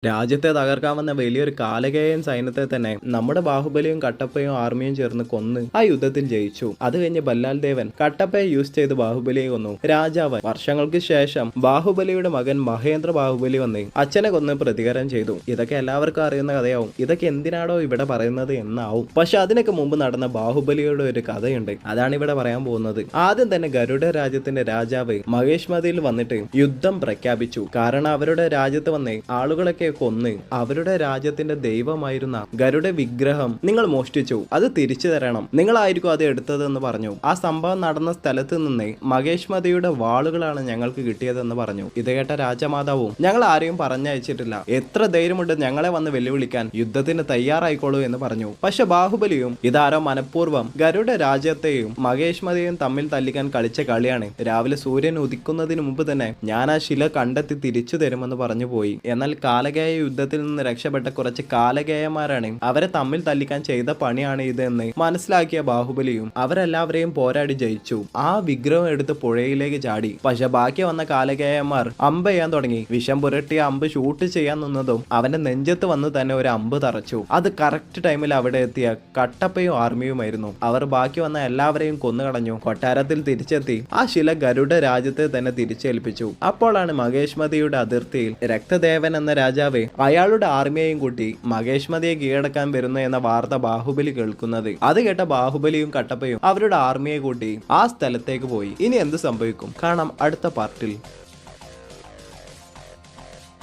രാജ്യത്തെ തകർക്കാമെന്ന വലിയൊരു കാലകേയൻ സൈന്യത്തെ തന്നെ നമ്മുടെ ബാഹുബലിയും കട്ടപ്പയും ആർമിയും ചേർന്ന് കൊന്ന് ആ യുദ്ധത്തിൽ ജയിച്ചു. അത് കഴിഞ്ഞ് ബല്ലാൽ ദേവൻ കട്ടപ്പയെ യൂസ് ചെയ്ത് ബാഹുബലിയെ കൊന്നു. രാജാവ് വർഷങ്ങൾക്ക് ശേഷം ബാഹുബലിയുടെ മകൻ മഹേന്ദ്ര ബാഹുബലി വന്ന് അച്ഛനെ കൊന്ന് പ്രതികാരം ചെയ്തു. ഇതൊക്കെ എല്ലാവർക്കും അറിയുന്ന കഥയാവും. ഇതൊക്കെ എന്തിനാണോ ഇവിടെ പറയുന്നത് എന്നാവും. പക്ഷെ അതിനൊക്കെ മുമ്പ് നടന്ന ബാഹുബലിയുടെ ഒരു കഥയുണ്ട്. അതാണ് ഇവിടെ പറയാൻ പോകുന്നത്. ആദ്യം തന്നെ ഗരുഡ രാജ്യത്തിന്റെ രാജാവ് മഹേഷ്മതിയിൽ വന്നിട്ട് യുദ്ധം പ്രഖ്യാപിച്ചു. കാരണം അവരുടെ രാജ്യത്ത് വന്ന് ആളുകളൊക്കെ കൊന്ന് അവരുടെ രാജ്യത്തിന്റെ ദൈവമായിരുന്ന ഗരുഡ വിഗ്രഹം നിങ്ങൾ മോഷ്ടിച്ചു, അത് തിരിച്ചു തരണം, നിങ്ങളായിരിക്കും അത് എടുത്തതെന്ന് പറഞ്ഞു. ആ സംഭവം നടന്ന സ്ഥലത്ത് നിന്ന് മഹേഷ്മതിയുടെ വാളുകളാണ് ഞങ്ങൾക്ക് കിട്ടിയതെന്ന് പറഞ്ഞു. ഇത് കേട്ട രാജമാതാവും ഞങ്ങൾ ആരെയും പറഞ്ഞയച്ചിട്ടില്ല, എത്ര ധൈര്യമുണ്ട് ഞങ്ങളെ വന്ന് വെല്ലുവിളിക്കാൻ, യുദ്ധത്തിന് തയ്യാറായിക്കോളൂ എന്ന് പറഞ്ഞു. പക്ഷെ ബാഹുബലിയും ഇതാരോ മനഃപൂർവ്വം ഗരുഡ രാജ്യത്തെയും മഹേഷ്മതിയെയും തമ്മിൽ തല്ലിക്കാൻ കളിച്ച കളിയാണ്. രാവിലെ സൂര്യൻ ഉദിക്കുന്നതിന് മുമ്പ് തന്നെ ഞാൻ ആ ശില കണ്ടെത്തി തിരിച്ചു തരുമെന്ന് പറഞ്ഞു പോയി. എന്നാൽ കാലകേയ യുദ്ധത്തിൽ നിന്ന് രക്ഷപ്പെട്ട കുറച്ച് കാലകേയന്മാരാണ് അവരെ തമ്മിൽ തല്ലിക്കാൻ ചെയ്ത പണിയാണ് ഇതെന്ന് മനസ്സിലാക്കിയ ബാഹുബലിയും അവരെല്ലാവരെയും പോരാടി ജയിച്ചു. ആ വിഗ്രഹം എടുത്ത് പുഴയിലേക്ക് ചാടി. പക്ഷെ ബാക്കി വന്ന കാലകേയന്മാർ അമ്പ് ചെയ്യാൻ തുടങ്ങി. വിഷം പുരട്ടിയ അമ്പ് ഷൂട്ട് ചെയ്യാൻ നിന്നതും അവന്റെ നെഞ്ചത്ത് വന്ന് തന്നെ ഒരു അമ്പ് തറച്ചു. അത് കറക്റ്റ് ടൈമിൽ അവിടെ എത്തിയ കട്ടപ്പയും ആർമിയുമായിരുന്നു. അവർ ബാക്കി വന്ന എല്ലാവരെയും കൊന്നുകളഞ്ഞു. കൊട്ടാരത്തിൽ തിരിച്ചെത്തി ആ ശില ഗരുഡ രാജ്യത്തെ തന്നെ തിരിച്ചേൽപ്പിച്ചു. അപ്പോഴാണ് മഹേഷ്മതിയുടെ അതിർത്തിയിൽ രക്തദേവൻ എന്ന രാജാവ് അയാളുടെ ആർമിയെയും കൂട്ടി മഹേഷ്മതിയെ കീഴടക്കാൻ വരുന്നു എന്ന വാർത്ത ബാഹുബലി കേൾക്കുന്നത്. അത് കേട്ട ബാഹുബലിയും കട്ടപ്പയും അവരുടെ ആർമിയെ കൂട്ടി ആ സ്ഥലത്തേക്ക് പോയി. ഇനി എന്ത് സംഭവിക്കും കാണാം അടുത്ത പാർട്ടിൽ.